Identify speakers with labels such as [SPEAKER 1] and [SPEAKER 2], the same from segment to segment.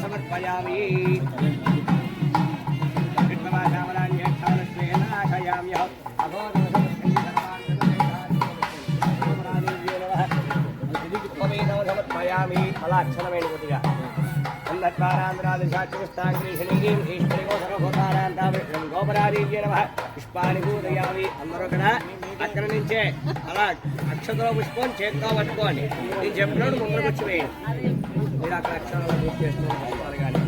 [SPEAKER 1] समर्पयामि विष्णुवासामरान्यक्षालक्ष्मेनाशयाम्य समर्पयामि फलाक्षणमेण कोटिगा अन्धत्वारान्द्रादिशाच्युष्टाङ्ग्रीषणीं ईश्वरिगो सर्वभूतानां गोपरादीव्ये नमः पुष्पाणि पूजयामि అందరూ కూడా అక్కడ నుంచే అలా అక్షతలో పుష్పం చేత్తో పట్టుకోండి నేను చెప్పినప్పుడు ముందుకు వచ్చి వేయండి మీరు అక్కడ అక్షరాలు పూర్తి చేస్తున్నారు కానీ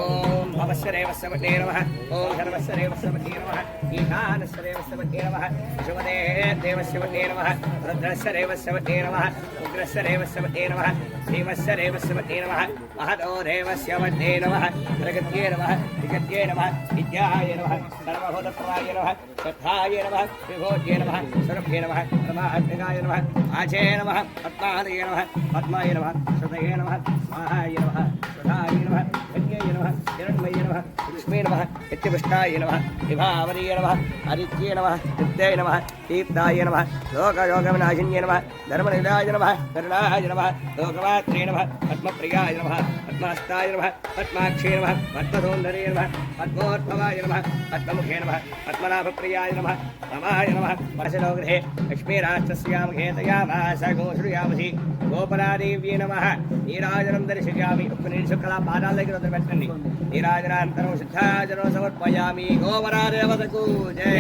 [SPEAKER 1] ఓం భవస్వరేవస్వతే నమః ఓం సర్వస్వరేవస్వతే నమః ఈశానస్వరేవస్వతే నమః శివదే దేవస్వతే నమః రుద్రస్వరేవస్వతే నమః ఉగ్రస్వరేవస్వతే నమః శ్రీవస్వరేవస్వతే నమః మహదో దేవస్వతే నమః ప్రగత్యే నమః విగత్యే నమః విద్యాయ నమః సర్వభూతప్రదాయ నమః శ్రద్ధాయ నమః విభూత్యే నమః స్వరూప్యే నమః పరమాత్మికాయ నమః ఆచే నమః పద్మాదయ నమః పద్మాయ నమః సదయ నమః స్వాహాయ నమః స్వధాయ నమః యజ్ఞాయ నమః హిరణ్మయ నమః లక్ష్మీ నమః నిత్యపుష్టాయ నమః విభావరీయ నమః ఆదిత్యే నమః నిత్యాయ నమః తీర్థాయ నమః లోకయోగవినాశిన్యే నమః ధర్మనిలయాయ నమః కరుణాయ నమః లోకమాత్రే నమః పద్మప్రియాయ నమః పద్మాస్తాయ నమః పద్మాక్షే నమః పద్మసౌందర్యే నమః పద్మోద్భవాయ నమః పద్మముఖే నమః పద్మనాభప్రియాయ నమః రమాయ నమః పరశలోగృహే లక్ష్మీరాష్ట్రస్యాముఖే తయామాస గోశ్రుయామసి గోపరాదేవ్యే నమః నీరాజనం దర్శయామి ఒక్క శుక్లా పాదాల దగ్గర వదిలిపెట్టండి నీరాజనాంతరం శుద్ధాజనం సమర్పయామి గోపరాదేవతకు జై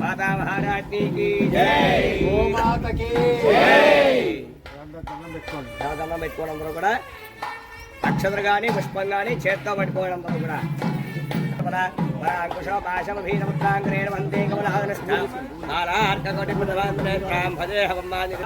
[SPEAKER 1] మాతా మహారాజ్ఞి కి జై గోమాతకి జై దండం పెట్టుకోవడం అందరూ కూడా అక్షతలు కానీ పుష్పం కానీ చేత్తో పట్టుకోవడం అందరూ కూడా అంకుశోపాశమభీనముద్రాంగ్రేణ వందే కమలాదనస్థాం నారార్కకోటి పునరాంధ్రేత్రాం భజే హవమాని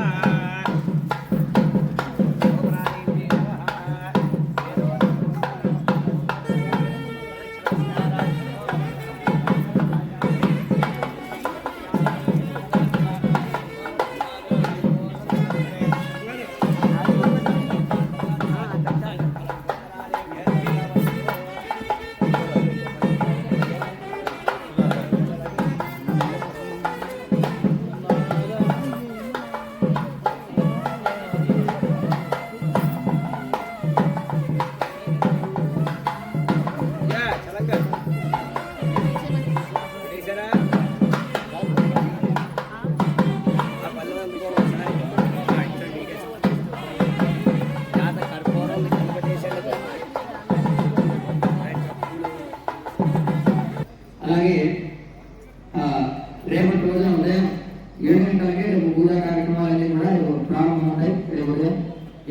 [SPEAKER 2] అలాగే రేపటి రోజున ఉదయం 7 గంటలకి రేపు పూజా కార్యక్రమాలన్నీ కూడా రేపు ప్రారంభం అవుతాయి. రేపు ఉదయం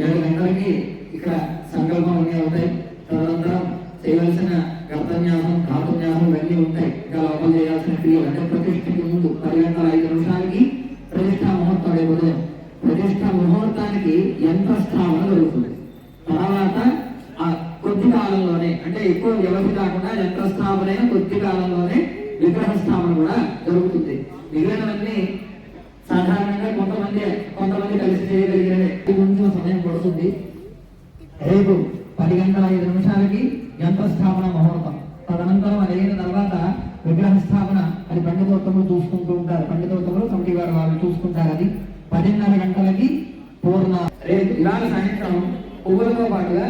[SPEAKER 2] 7 గంటలకి ఇక్కడ సంకల్పం అన్నీ అవుతాయి. తదనంతరం చేయవలసిన కర్తన్యాసం ధాతున్యాసం ఇవన్నీ ఉంటాయి. ఇంకా లోపల చేయాల్సిన క్రియలు అంటే ప్రతిష్ఠకి ముందు 10 గంటల 5 నిమిషాలకి ప్రతిష్టా ముహూర్తం. రేపు ఉదయం ప్రతిష్టా ముహూర్తానికి యంత్ర స్థాపన జరుగుతుంది. తర్వాత కొద్ది కాలంలోనే అంటే ఎక్కువ వ్యవధి కాకుండా యంత్రస్థాపన అయిన కొద్ది కాలంలోనే విగ్రహ స్థాపన కూడా జరుగుతుంది. మిగిలినవన్నీ సాధారణంగా కొంతమంది కలిసి చేయగలిగినవి. కొంచెం సమయం పడుతుంది. రేపు 10 గంటల 5 నిమిషాలకి యంత్రస్థాపన ముహూర్తం. తదనంతరం అది అయిన తర్వాత విగ్రహ స్థాపన అది పండితోత్తములు చూసుకుంటూ ఉంటారు. పండితోత్తములు కమిటీ వారు వాళ్ళు చూసుకుంటారు. అది 10:30 గంటలకి పూర్ణ. రేపు ఇవాళ సాయంత్రం పువ్వులతో పాటుగా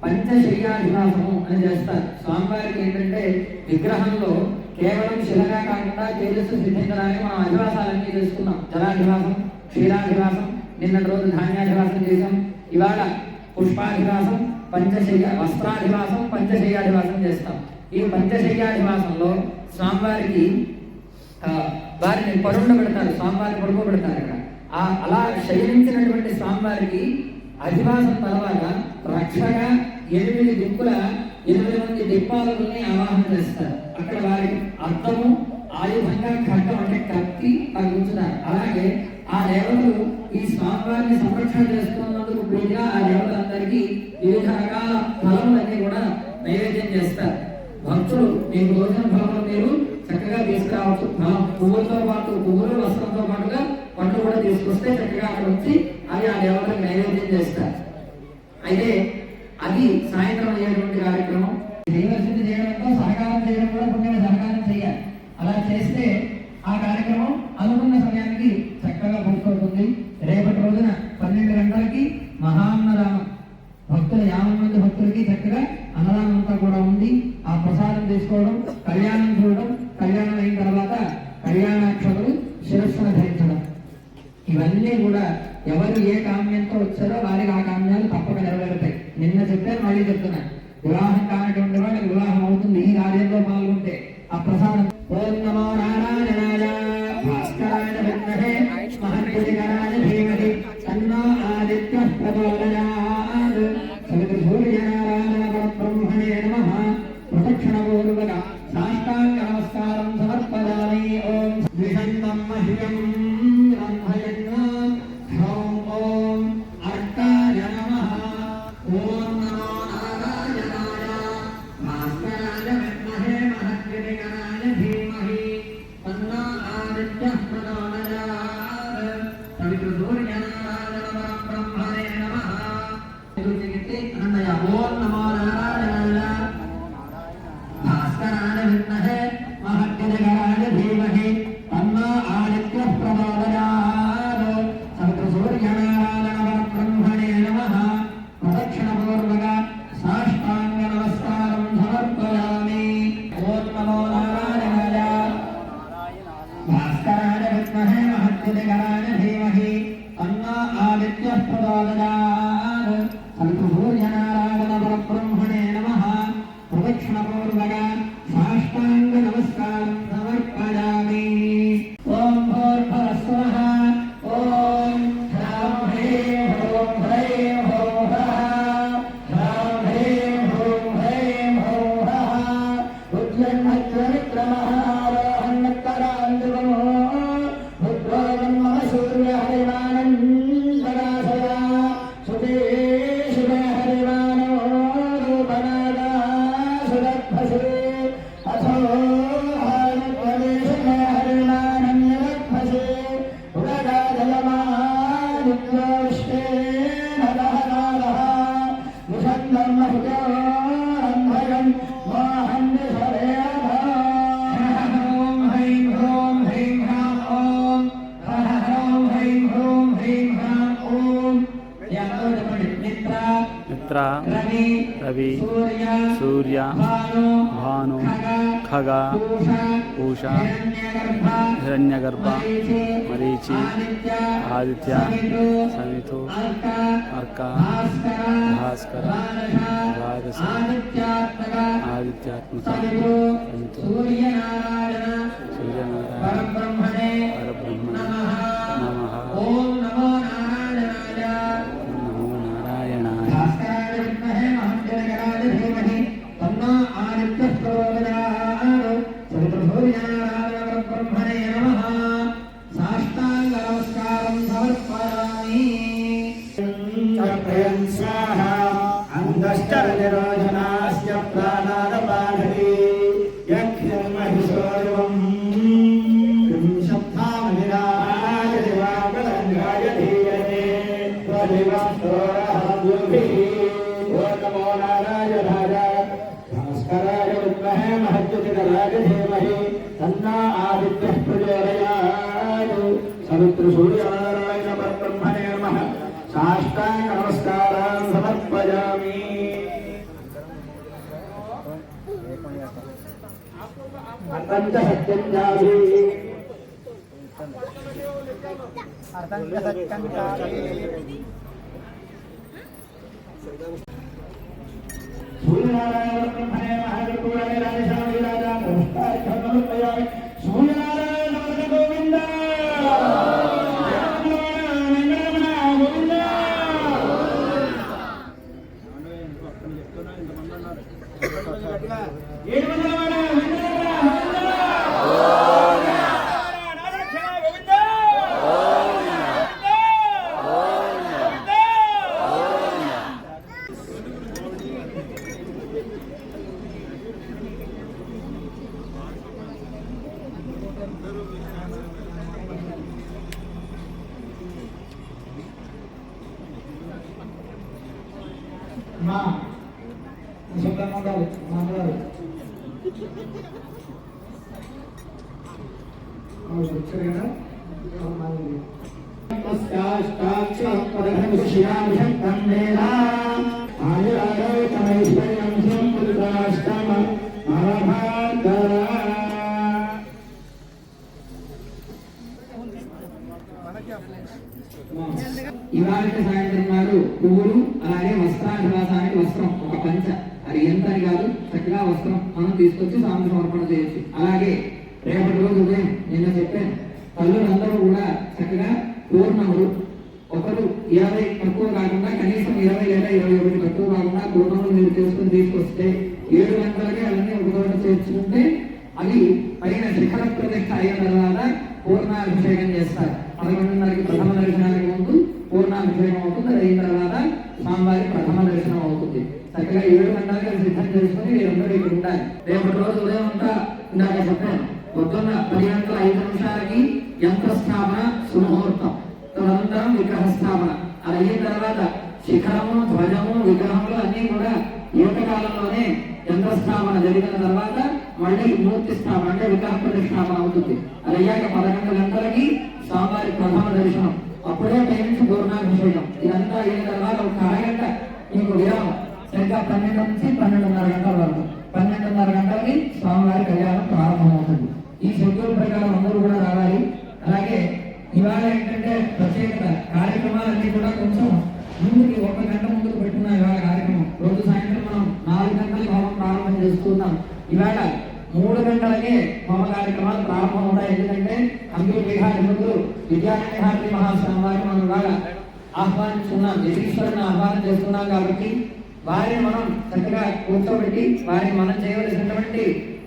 [SPEAKER 2] పంచశయ్యాధివాసము అని చేస్తారు. స్వామివారికి ఏంటంటే విగ్రహంలో కేవలం శిలగా కాకుండా తేజస్సు సిద్ధించడానికి మనం అధివాసాలన్నీ చేసుకున్నాం. జలాధివాసం, క్షీరాధివాసం, నిన్నటి రోజు ధాన్యాధివాసం చేసాం. ఇవాళ పుష్పాధివాసం, పంచశయ్య వస్త్రాధివాసం, పంచశయ్యాధివాసం చేస్తాం. ఈ పంచశయ్యాధివాసంలో స్వామివారికి వారిని పరుండ పెడతారు. స్వామివారిని పడుకోబెడతారు. ఇక్కడ అలా శయనించినటువంటి స్వామివారికి అధివాసం తర్వాత రక్షగా 8 దిక్కుల 8 మంది దిక్పాలకుల్ని ఆవాహన చేస్తారు. అక్కడ వారికి అర్థము ఆయుధంగా ఖడ్గం అంటే దేవతలు ఈ స్వామివారిని సంరక్షణ చేస్తున్నందుకు ప్రీతిగా ఆ దేవతలందరికీ వివిధ రకాల ఫలములన్నీ కూడా నైవేద్యం చేస్తారు. భక్తులు మీకు రోజున ఫలములు మీరు చక్కగా తీసుకురావచ్చు. పువ్వులతో పాటు పువ్వులు వస్త్రంతో పాటుగా పండ్లు కూడా తీసుకొస్తే చక్కగా అక్కడ వచ్చి అవి ఆ దేవతలకు నైవేద్యం చేస్తారు. అయితే అది సాయంత్రం అయ్యేటువంటి కార్యక్రమం. దైవశుద్ధి చేయడంతో సహకారం చేయడం కూడా పుణ్యమైన సహకారం చేయాలి. అలా చేస్తే ఆ కార్యక్రమం అనుకున్న సమయానికి చక్కగా పూర్తవుతుంది. రేపటి రోజున 12 గంటలకి మహాన్నదానం, భక్తులు 50 మంది భక్తులకి చక్కగా అన్నదానం అంతా కూడా ఉంది. ఆ ప్రసాదం తీసుకోవడం, కళ్యాణం చూడడం, కళ్యాణం అయిన తర్వాత కళ్యాణాక్షతలు శిరస్సున ధరించడం, ఇవన్నీ కూడా ఎవరు ఏ కామ్యంతో వచ్చారో వారికి ఆ కామ్యాలు తప్పక నెరవేరుతాయి. నిన్న చెప్పారు, మళ్ళీ చెప్తున్నాను. వివాహం కానటువంటి వాళ్ళకి వివాహం అవుతుంది ఈ కార్యంలో పాల్గొంటే. ఆ ప్రసాదం ఓం నమో నారాయణాయ భాస్కరాయ విద్మహే మహద్వికరాయ ధీమహి తన్నో ఆదిత్యః ప్రచోదయాత్. సవితృసూర్యనారాయణ పరబ్రహ్మణే నమః. ప్రదక్షిణపూర్వక సాష్టాంగ నమస్కారం సమర్పయామి. ఓం ద్విషంతం మహ్యం బ్రహ్మయజ్ఞ ఓం ఓం అర్కాయ నమః. ఓం నమో నారాయణాయ భాస్కరాయ విద్మహే మహద్వికరాయ ధీమహి తన్నో ఆదిత్యః ప్రచోదయాత్. సవితృసూర్యనారాయణ పరబ్రహ్మణే నమః. ఓం నమో నారాయణాయ భాస్కరాయ విద్మహే మహద్వికరాయ ధీమహి తన్నో ఆదిత్యః ప్రచోదయాత్. సవితృసూర్యనారాయణ పరబ్రహ్మణే నమః. ప్రదక్షిణపూర్వక సాష్టాంగ నమస్కారం సమర్పయామి. ఓం నమో నారాయణాయ భాస్కరాయ విద్మహే మహద్వికరాయ ధీమహి తన్నో ఆదిత్యః ప్రచోదయాత్. సవితృసూర్యనారాయణ పరబ్రహ్మణే నమః. ప్రదక్షిణపూర్వక సాష్టాంగ నమస్కారం సమర్పయామి. ఓం భూర్భువస్సువః. ఓం హ్రాం హ్రీం హ్రూం హ్రైం హ్రౌం హ్రః. హ్రాం హ్రీం హ్రూం హ్రైం హ్రౌం హ్రః. ఉజ్జన్మజ్జనిక్రమః ఆరోహన్నత్తరాంజుగమో. ఉద్భోగం మమ సూర్యహరిమానం జగాశయ. సుతే శుభే హరిమానో రూపనాదా సురద్భసే. అథో హారద్వదేశమే హరిమానం యవద్భసే. ఉరగాజలమాదిత్యో విశ్వేన దహనాదః. నిషందం మహుజో రంభయం మోహం నిషరేధ. హ్రౌం హ్రీం హ్రూం హ్రీం హ్రాం ఓం. హ్రౌం హ్రీం హ్రూం హ్రీం హ్రాం ఓం. ఎంతో చెప్పండి.
[SPEAKER 3] మిత్ర,
[SPEAKER 2] రవి,
[SPEAKER 3] రవి,
[SPEAKER 2] సూర్య,
[SPEAKER 3] సూర్య,
[SPEAKER 2] భాను,
[SPEAKER 3] భాను, ఖగ, పూష, హిరణ్యగర్భ, మరీచి, ఆదిత్య, సమితు, అర్క, భాస్కర, ద్వాదశ, ఆదిత్యాత్మక, సమితు, సూర్యనారాయణ పరబ్రహ్మణే నమః. ఓం నమో నారాయణాయ నమో నారాయణాయ.
[SPEAKER 2] భాస్కరాయ విద్మహే మహద్వికరాయ ధీమహి తన్నో ఆదిత్యః ప్రచోదయాత్. సవితృసూర్యనారాయణ పరబ్రహ్మణే నమః. సాష్టాంగ నమస్కారం సమర్పయామి.
[SPEAKER 4] తర్పయన్ స్వాహ అంధశ్చరనిరోధనాస్య ప్రాణాదపాఠి యజ్ఞం మహిషోర్వం శబ్దామనిరాయ దివాకరంగాయ ధీయతే త్వదివస్తోరహద్యుభిః. ఓం నమో నారాయణాయ భాస్కరాయ విద్మహే మహద్వికరాయ ధీమహి తన్నో ఆదిత్యః ప్రచోదయాత్. సవితృసూర్యనారాయణ పరబ్రహ్మణే నమః. సాష్టాంగ నమస్కారాన్ సమర్పయామి. అతంత సత్యం జాతి సూర్యనారాయణ బ్రహ్మణే మహావిష్ణువే రాజశామి రాజా నమస్కారం సమర్పయామి. సూర్యనారాయణ గోవింద
[SPEAKER 1] గోవిందా
[SPEAKER 4] మా శబ్దంగా ఉండాలి మాట్లాడాలి వచ్చారు
[SPEAKER 2] ఇవాళ సాయంత్రం నాడు పువ్వులు అలాగే వస్త్రాధివాసానికి వస్త్రం ఒక పంచ అది ఎంత అని కాదు చక్కగా వస్త్రం మనం తీసుకొచ్చి స్వామి సమర్పణ చేయొచ్చు. అలాగే రేపటి రోజు ఉదయం నిన్న చెప్పాను తల్లులందరూ కూడా చక్కగా పూర్ణములు ఒకరు 20 తక్కువ కాకుండా కనీసం 20 లేదా 21 తక్కువ కాకుండా పూర్ణములు మీరు చేసుకుని తీసుకొస్తే 7 గంటలకే అవన్నీ ఒక చోట చేర్చుకుంటే అవి పైన శిఖర ప్రతిష్ట అయిన తర్వాత పూర్ణాభిషేకం చేస్తారు. 11:30కి ప్రథమ దర్శనానికి ముందు పూర్ణాభిషేకం అవుతుంది. అది అయిన తర్వాత స్వామివారి ప్రథమ దర్శనం అవుతుంది. చక్కగా 7 గంటలకి సిద్ధం చేసుకుని మీరందరూ ఇక్కడ ఉండాలి. రేపటి రోజు ఉదయం అంతా ఇందాక చెప్పాను పొద్దున్న 10:05 యంత్ర స్థాపన సుముహూర్తం, తదనంతరం విగ్రహ స్థాపన. అది అయిన తర్వాత శిఖరము ధ్వజము విగ్రహములు అన్ని కూడా ఏకకాలంలోనే యంత్ర స్థాపన జరిగిన తర్వాత మళ్ళీ మూర్తి స్థాపన అంటే విగ్రహ ప్రతిష్టాపన అవుతుంది. అది అయ్యాక 11 గంటలకి స్వామివారి ప్రథమ దర్శనం, అప్పుడే టైంకి పూర్ణాభిషేకం. ఇదంతా అయిన తర్వాత ఒక అరగంట మీకు విరామం. సరిగ్గా 12 నుంచి 12:30 గంటల వరకు 12:30 గంటలకి స్వామివారి కళ్యాణం ప్రారంభమవుతుంది. ఈ షెడ్యూల్ ప్రకారం అందరూ కూడా రావాలి. అలాగే ఇవాళ ఏంటంటే ప్రత్యేకత కార్యక్రమాలన్నీ కూడా కొంచెం ముందుకి 1 గంట ముందుకు పెట్టుకున్నాం. ఇవాళ కార్యక్రమం రోజు సాయంత్రం మనం 4 గంటలకు హోమం ప్రారంభం చేసుకుందాం. ఇవాళ 3 గంటలకే హోమ కార్యక్రమాలు ప్రారంభం అవుతాయి. ఎందుకంటే కంప్యూటర్ విహారములు విద్యారణ్య భారతి మహాస్వామి వారిని మనం ఇవాళ ఆహ్వానిస్తున్నాం, జగదీశ్వరుని ఆహ్వానం చేస్తున్నాం. కాబట్టి వారిని మనం చక్కగా కూర్చోబెట్టి వారిని మనం చేయవలసినటువంటి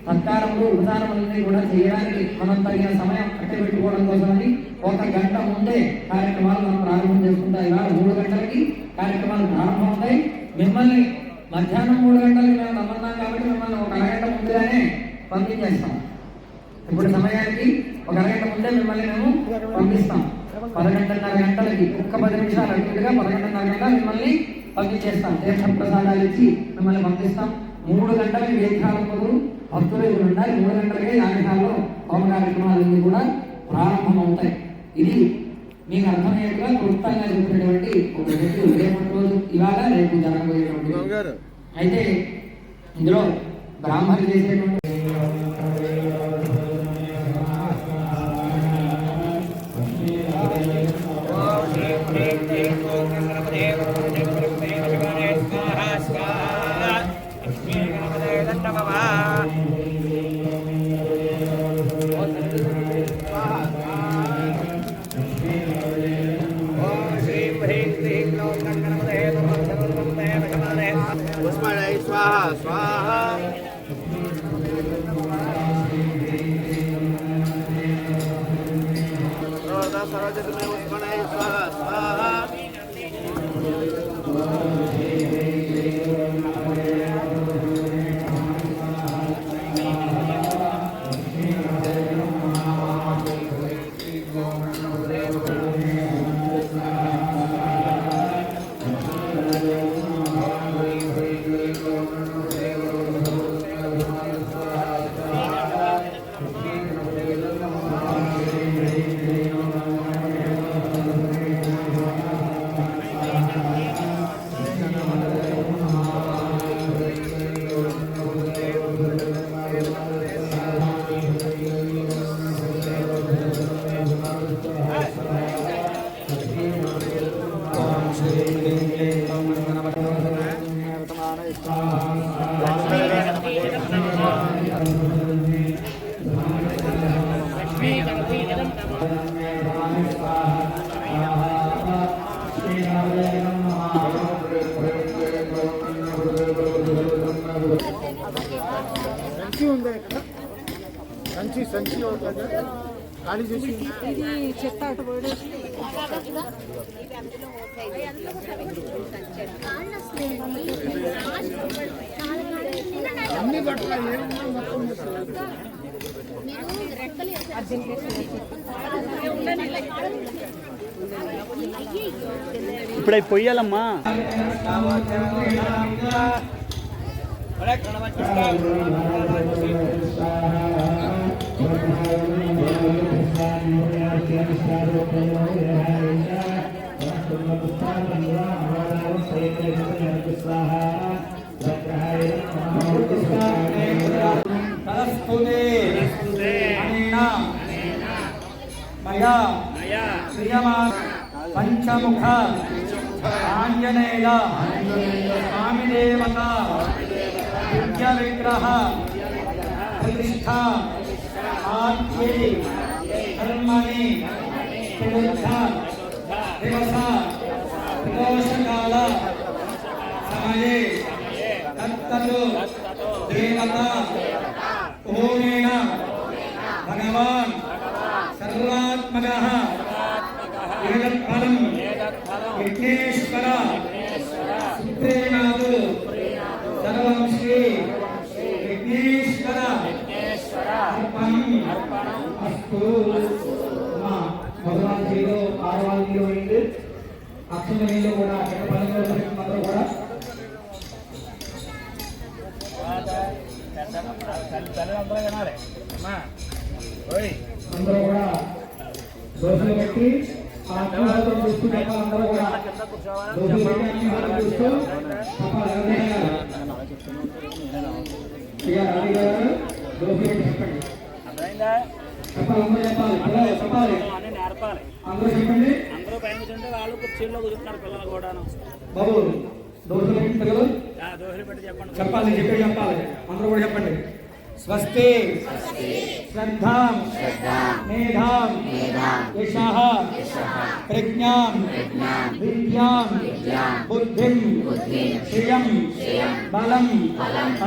[SPEAKER 2] సత్కారములు ఉపచారములన్నీ కూడా చేయడానికి మనం తగిన సమయం కట్టబెట్టుకోవడం కోసమని 1 గంట ముందే కార్యక్రమాలు మనం ప్రారంభం చేసుకుంటాం. ఇవాళ 3 గంటలకి కార్యక్రమాలు ప్రారంభమవుతాయి. మిమ్మల్ని మధ్యాహ్నం 3 గంటలకి మేము రమ్మన్నాం కాబట్టి మిమ్మల్ని 1 అరగంట ముందుగానే పంపించేస్తాం. ఇప్పుడు సమయానికి 1 అరగంట ముందే మిమ్మల్ని మేము పంపిస్తాం. 11:30 గంటలకి ఒక్క 10 నిమిషాలు అడుగుగా 11:30 గంటల మిమ్మల్ని పంపించేస్తాం. తీర్థ ప్రసాదాలు ఇచ్చి మిమ్మల్ని పంపిస్తాం. 3 గంటలకి వేదికాలం మొదలు భక్తులు ఉండాలి. 3 గంటలకే యాగశాలలో హోమ కార్యక్రమాలన్నీ కూడా ప్రారంభమవుతాయి. ఇది మీకు అర్థమయ్యేట్టుగా క్లుప్తంగా చెప్పినటువంటి ఒక వ్యక్తి రేపటి రోజు ఇవాళ రేపు జరగబోయేటువంటి అయితే ఇందులో బ్రాహ్మణులు చేసేటువంటి
[SPEAKER 1] स्वाहा स्वाहा स्वाहा स्वाहा
[SPEAKER 5] సంచి ఖాళీ చేసి
[SPEAKER 6] ఇది చెత్త అటు పడేసి
[SPEAKER 5] అన్ని బట్టలు ఏమన్నా మొత్తం
[SPEAKER 3] ఇప్పుడు అవి పొయ్యాలమ్మా.
[SPEAKER 4] పంచముఖ ఆంజనేయ స్వామి దేవత విద్య విగ్రహ ప్రతిష్ఠ ఆద్యే కర్మణి చతుర్థ దివస ప్రదోషకాల సమయే తత్తు దేవత ఓమేన భగవాన్ సర్వాత్మకః ఏతత్ఫలం విఘ్నేశ్వర సుప్రీనాథ్ సర్వం శ్రీ విఘ్నేశ్వర అర్పణం అస్తు. భగవాన్ శ్రీలో ఆడవాళ్ళ నీళ్ళు పోయింది, అక్షల నీళ్ళు కూడా అందరూ కూడా అందరూ కూడా దోశలు పెట్టి ఆ అగ్నిహోత్రం చూస్తూ అందరూ కూడా దోశలు పెట్టి అగ్నిహోత్రం చూస్తూ చెప్పాలి. దోశలు పెట్టి చెప్పండి, చెప్పాలి, అందరూ చెప్పాలి, పిల్లలు చెప్పాలి, అందరూ చెప్పండి.
[SPEAKER 3] అందరూ పైన కూర్చుంటే వాళ్ళు కుర్చీల్లో కూర్చుంటున్నారు పిల్లలు కూడా.
[SPEAKER 4] బాబు దోశలు పెట్టి పిల్లలు
[SPEAKER 3] దోశలు పెట్టి చెప్పండి,
[SPEAKER 4] చెప్పాలి, చెప్పి చెప్పాలి, అందరూ కూడా చెప్పండి. స్వస్తి శ్రద్ధాం మేధాం యశః ప్రజ్ఞాం విద్యాం బుద్ధిం శ్రియం బలం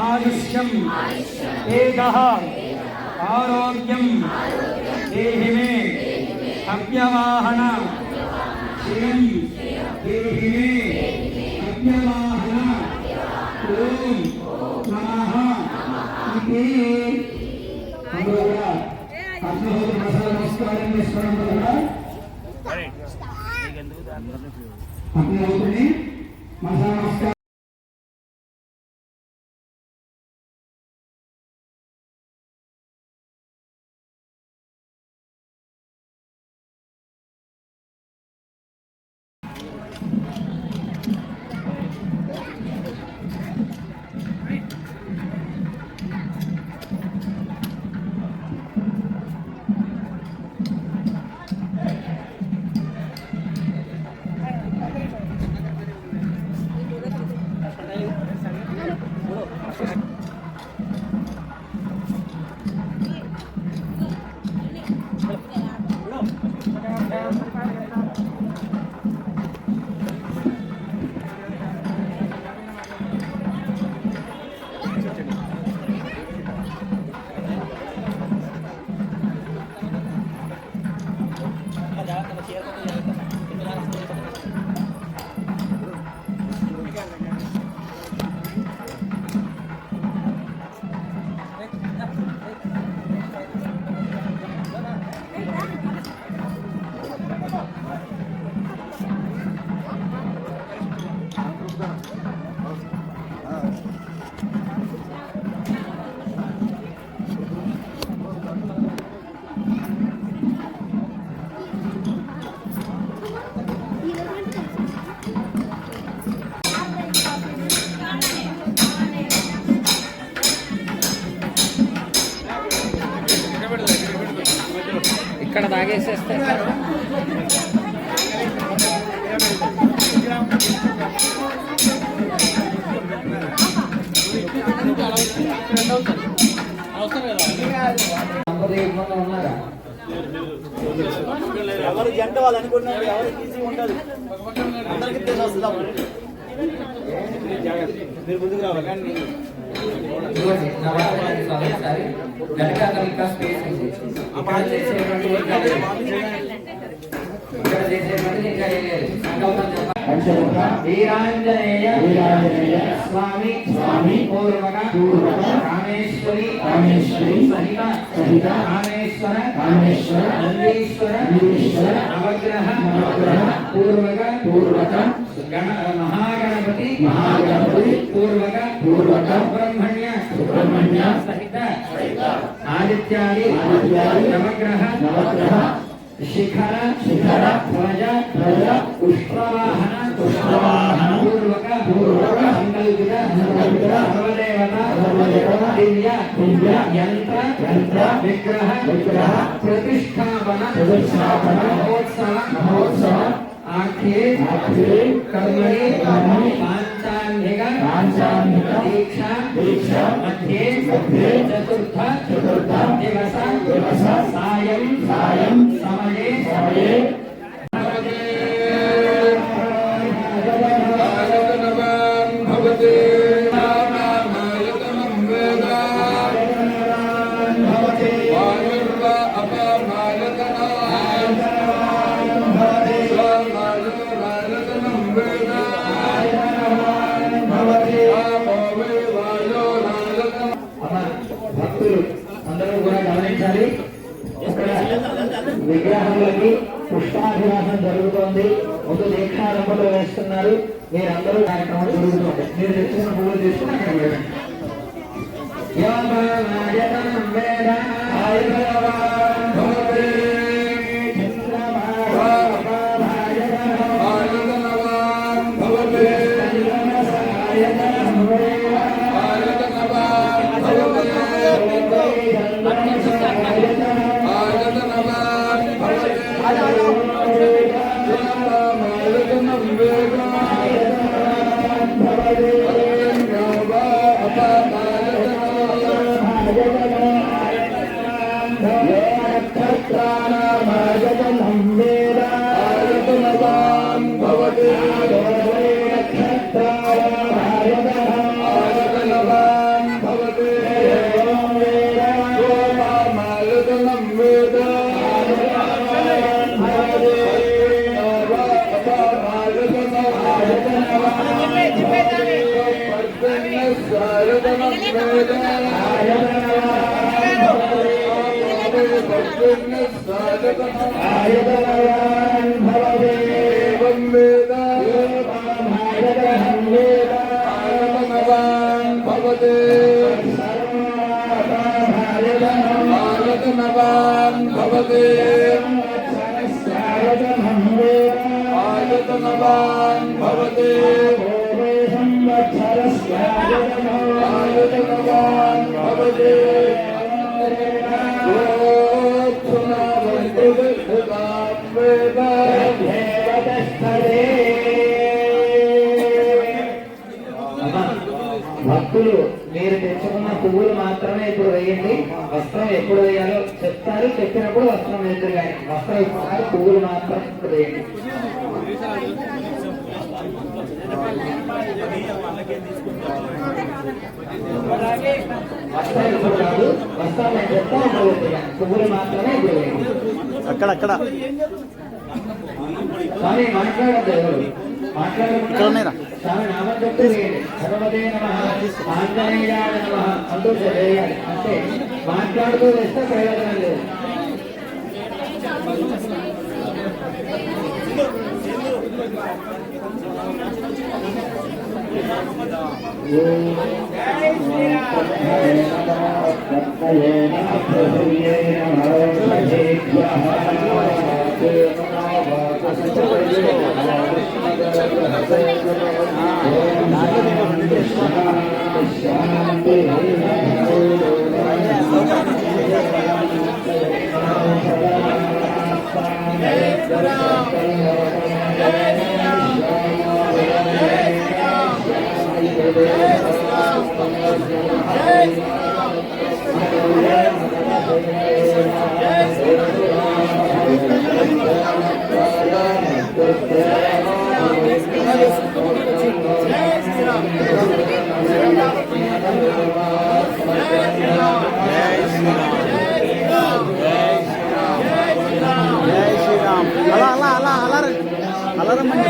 [SPEAKER 4] ఆయుష్యం తేజః ఆరోగ్యం దేహి మే అవ్యవాహన శ్రియం దేహి మే అవ్యవాహన ఓం నమః. అందరూ కూడా అగ్నిహోత్ర మసాలా నమస్కారం చేసుకోవడం వల్ల అగ్నిహోత్రుని మసాలా నమస్కారం
[SPEAKER 3] ఇక్కడ తాగేసేస్తే
[SPEAKER 5] ఎవరు జంట వాళ్ళు అనుకున్నారు, ఎవరికి ఈజీ ఉంటుంది, అందరికి తెలిసి వస్తుంది. మీరు ముందుకు రావాలి.
[SPEAKER 2] ఇక్కడ చేసేటువంటి ఇంకా వీరాంజనేయ స్వామి పూర్వక కామేశ్వరి సహిత కామేశ్వర నందీశ్వర నవగ్రహ పూర్వక మహాగణపతి పూర్వక సుబ్రహ్మణ్య సహిత ఆదిత్యాది నవగ్రహ శిఖర ధ్వజ పుష్పవాహన పూర్వక సంకల్పిత సర్వదేవత దివ్య యంత్ర విగ్రహ ప్రతిష్టాపన మహోత్సవ ఆఖ్యే కర్మణి పాంచాన్నిక దీక్ష మధ్యే చతుర్థ దివస సాయం సమయే భక్తులు అందరూ కూడా గమనించాలి. ఇక్కడ విగ్రహాలకి పుష్పాభివాసన జరుగుతోంది. ముందు దీక్షారంభంలో వేస్తున్నారు. మీరందరూ కార్యక్రమం జరుగుతుంది. మీరు తెచ్చిన పువ్వులు తీసుకుని అక్కడ వెళ్ళండి. భక్తులు మీరు తెచ్చుకున్న పువ్వులు మాత్రమే ఇప్పుడు వేయండి. వస్త్రం ఎప్పుడు వేయాలో చెప్తారు. చెప్పినప్పుడు వస్త్రం వేద్దరు. కానీ వస్త్రం ఇస్తున్నారు, పువ్వులు మాత్రం ఇప్పుడు వేయండి. వస్త్రం ఇప్పుడు కాదు, వస్త్రం నేను చెప్తాను ఇప్పుడు వేద్దాం. పువ్వులు మాత్రమే ఇప్పుడు వేయండి.
[SPEAKER 3] అక్కడ
[SPEAKER 2] స్వామి మాట్లాడద్దు, ఎవరు మాట్లాడకుండా స్వామి నామం చెప్తూ వేయండి. భగవతే నమః ఆంజనేయాయ నమః అంటూ వేయాలి. అంటే మాట్లాడుతూ వేస్తే ప్రయోజనం లేదు.
[SPEAKER 3] అలా రమ్మండి.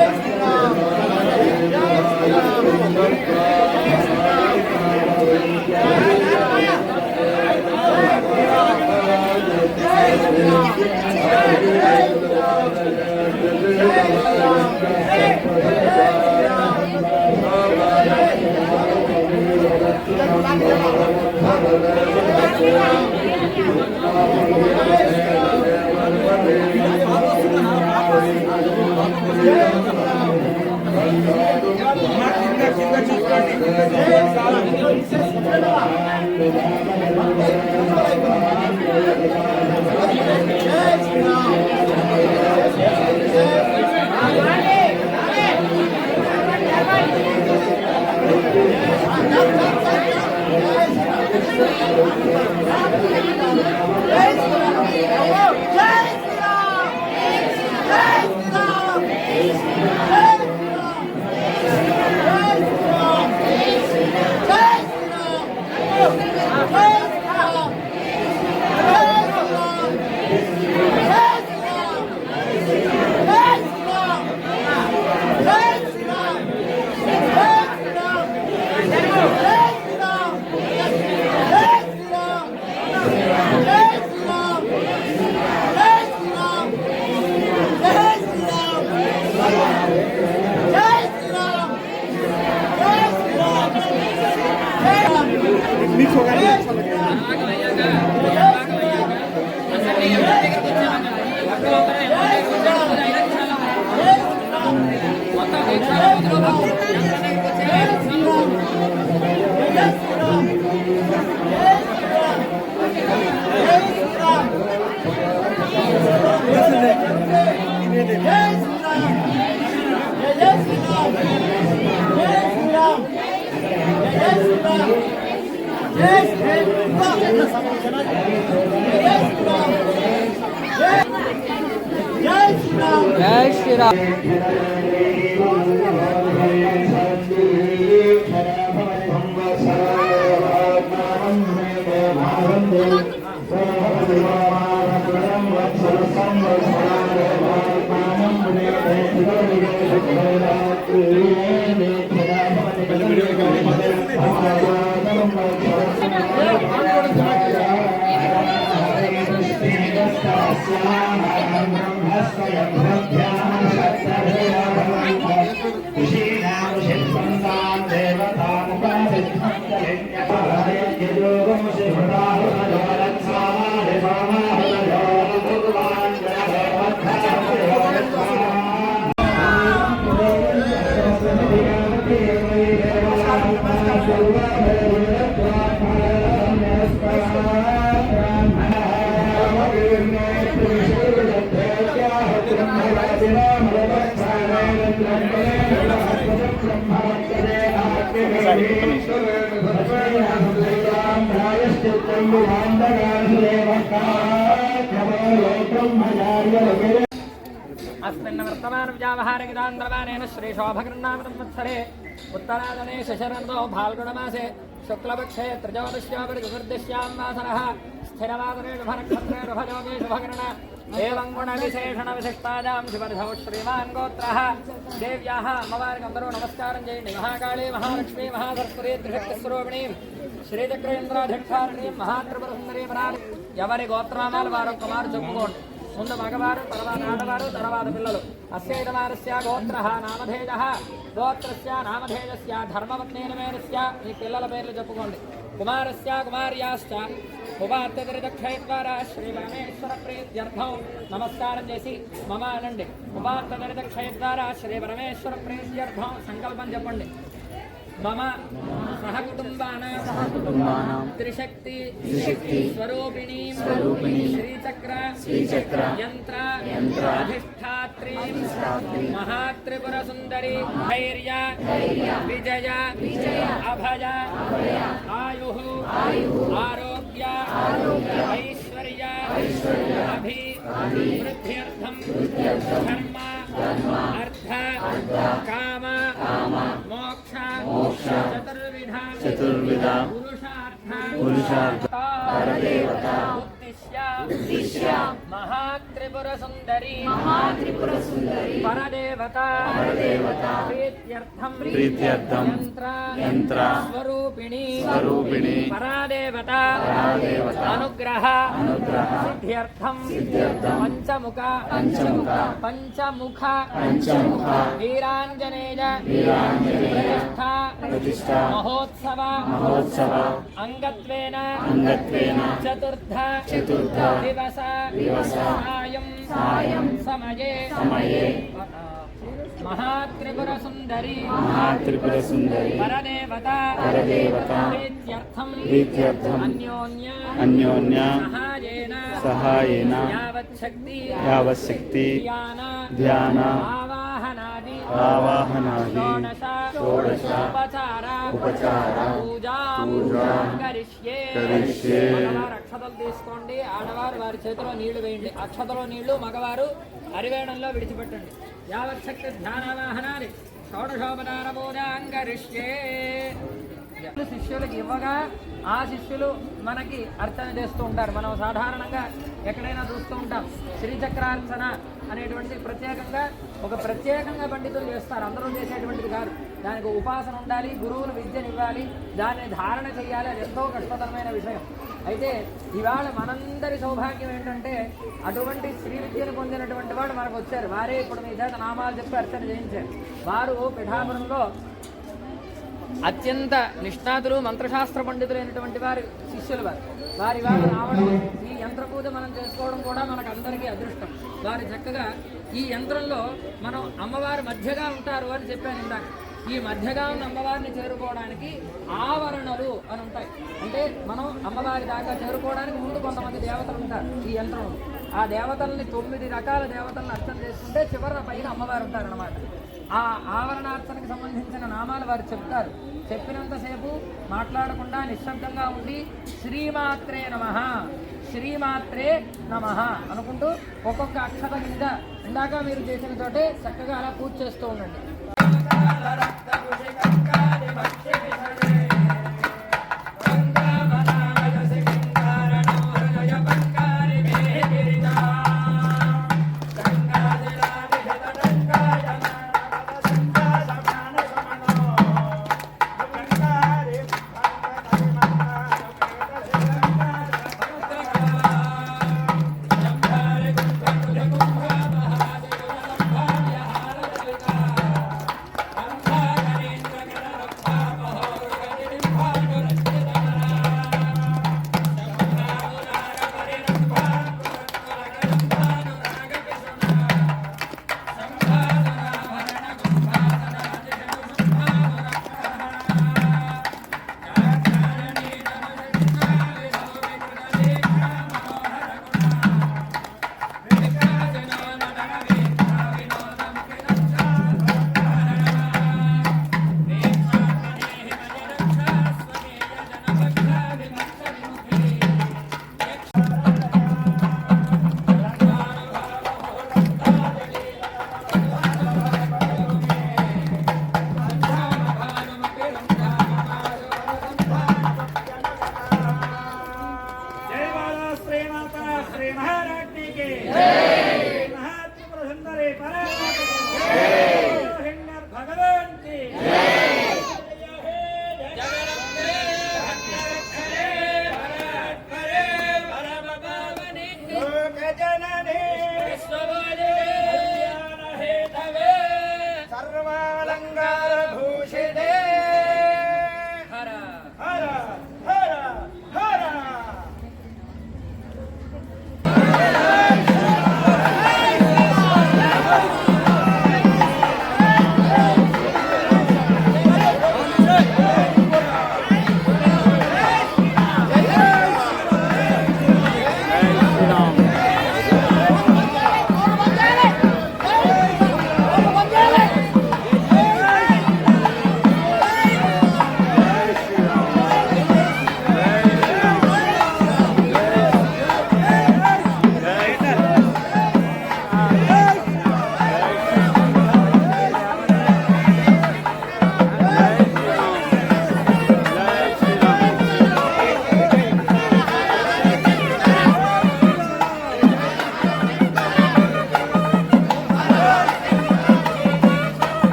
[SPEAKER 3] జై శ్రీరామ్.
[SPEAKER 7] अस्मिन् वर्तमान व्यावहारिकदान्द्रमानेन श्रीशोभकृन्नाम संवत्सरे उत्तरायणे शशरन्तो फाल्गुणमासे शुक्लपक्षे त्रयोदश्यां वासरः स्थिरवादने शुभनक्षत्रे शुभयोगे शुभकर्ण एवं गुणविशेषणविशिष्टायां शिवधौ श्रीमान् गोत्रः देव्याः अम्मवारिकन्दरो नमस्कारं जयन्ति महाकाली महालक्ष्मी महासरस्वती त्रिशक्तिस्वरूपिणीं శ్రీచక్రేంద్రాధ్యక్షారిణి మహాత్రిపురసుందరి పరాలి ఎవరి గోత్రనామాలు వారు కుమారు చెప్పుకోండి. ముందు మగవారు, తర్వాత ఆడవారు, తర్వాత పిల్లలు. అస్యైదవారస్య గోత్రః నామధేయః గోత్రస్య నామధేయస్య ధర్మపత్నేనమేనస్య ఈ పిల్లల పేర్లు చెప్పుకోండి. కుమారస్య కుమార్యాశ్చ ఉపాత్తదరిదక్షయద్వారా శ్రీ పరమేశ్వర ప్రీత్యర్థం నమస్కారం చేసి మమ అనండి. ఉపాత్తదరిదక్షయద్వారా శ్రీ పరమేశ్వర ప్రీత్యర్థం సంకల్పం చెప్పండి. మమ సహకుటుంబానాం త్రిశక్తి స్వరూపిణీం శ్రీచక్ర యంత్ర అధిష్టాత్రీం మహాత్రిపుర సుందరి ధైర్య విజయ అభయ ఆయుః ఆరోగ్య ఐశ్వర్య అభివృద్ధ్యర్థం ధర్మ అర్థ కామ మోక్ష చతుర్విధ పురుషార్థ ఉద్దిశ్య మహాత్రి महात्रिपुर सुंदरी परदेवता प्रीत्यर्थम यंत्र स्वरूपिणी परादेवता अनुग्रह सिद्ध्यर्थम पंचमुख वीरांजनेय प्रतिष्ठा महोत्सव अंगत्वेन चतुर्थ दिवस सायं समये महात्रिपुर सुंदरी परदेवता प्रीत्यर्थम अन्योन्य सहायेन यावच्छक्ति ध्यान आवाहनादि षोडश उपचार पूजा करिष्ये అక్షతలు తీసుకోండి ఆడవారు వారి చేతిలో నీళ్లు వేయండి అక్షతలో నీళ్లు మగవారు అరివేణంలో విడిచిపెట్టండి యావచ్చక్తి ధ్యానవాహనాన్ని షోడశోపచార పూజాంగరిష్యే శిష్యులకు ఇవ్వగా ఆ శిష్యులు మనకి అర్చన చేస్తూ ఉంటారు. మనం సాధారణంగా ఎక్కడైనా చూస్తూ ఉంటాం శ్రీచక్రార్చన అనేటువంటి ప్రత్యేకంగా పండితులు చేస్తారు. అందరూ చేసేటువంటిది కాదు. దానికి ఉపాసన ఉండాలి, గురువులు విద్యనివ్వాలి, దాన్ని ధారణ చేయాలి. అది ఎంతో కష్టతరమైన విషయం. అయితే ఇవాళ మనందరి సౌభాగ్యం ఏంటంటే అటువంటి శ్రీ విద్యను పొందినటువంటి వాడు మనకు వచ్చారు. వారే ఇప్పుడు మీ చేత నామాలు చెప్పి అర్చన చేయించారు. వారు పిఠాపురంలో అత్యంత నిష్ణాతులు మంత్రశాస్త్ర పండితులైనటువంటి వారి శిష్యులు వారి రావడం, ఈ యంత్ర పూజ మనం చేసుకోవడం కూడా మనకు అందరికీ అదృష్టం. వారు చక్కగా ఈ యంత్రంలో మనం అమ్మవారి మధ్యగా ఉంటారు అని చెప్పాను ఇందాక. ఈ మధ్యగా ఉన్న అమ్మవారిని చేరుకోవడానికి ఆవరణలు అని ఉంటాయి. అంటే మనం అమ్మవారి దాకా చేరుకోవడానికి ముందు కొంతమంది దేవతలు ఉంటారు ఈ యంత్రంలో. ఆ దేవతల్ని 9 రకాల దేవతలను అర్చన చేసుకుంటే చివరి పైన అమ్మవారు ఉంటారన్నమాట. ఆ ఆవరణార్చనకు సంబంధించిన నామాలు వారు చెప్తారు. చెప్పినంతసేపు మాట్లాడకుండా నిశ్శబ్దంగా ఉండి శ్రీమాత్రే నమః శ్రీమాత్రే నమః అనుకుంటూ ఒక్కొక్క అక్షత మీద ఇందాక మీరు చేసిన చోటే చక్కగా అలా పూజ చేస్తూ ఉండండి.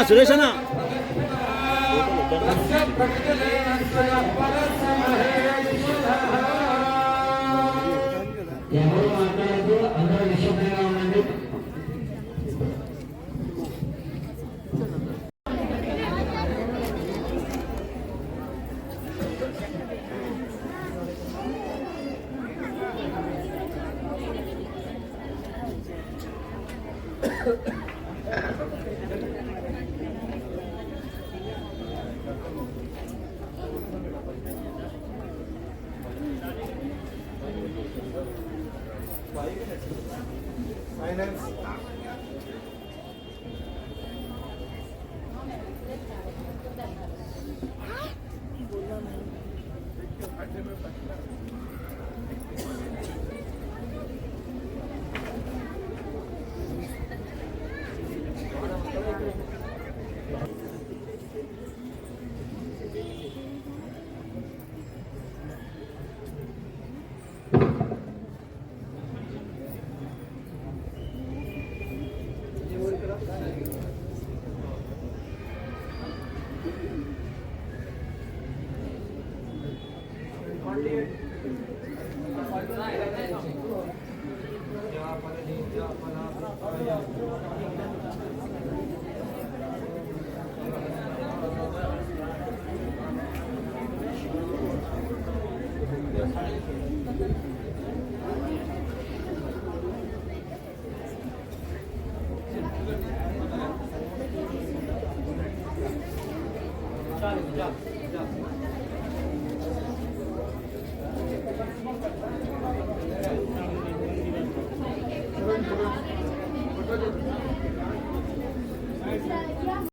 [SPEAKER 5] సురేష్ అన్న
[SPEAKER 2] ఎవరు మాట్లాడుతూ అందరూ నిశ్శబ్దంగా ఉండండి.
[SPEAKER 7] చాలు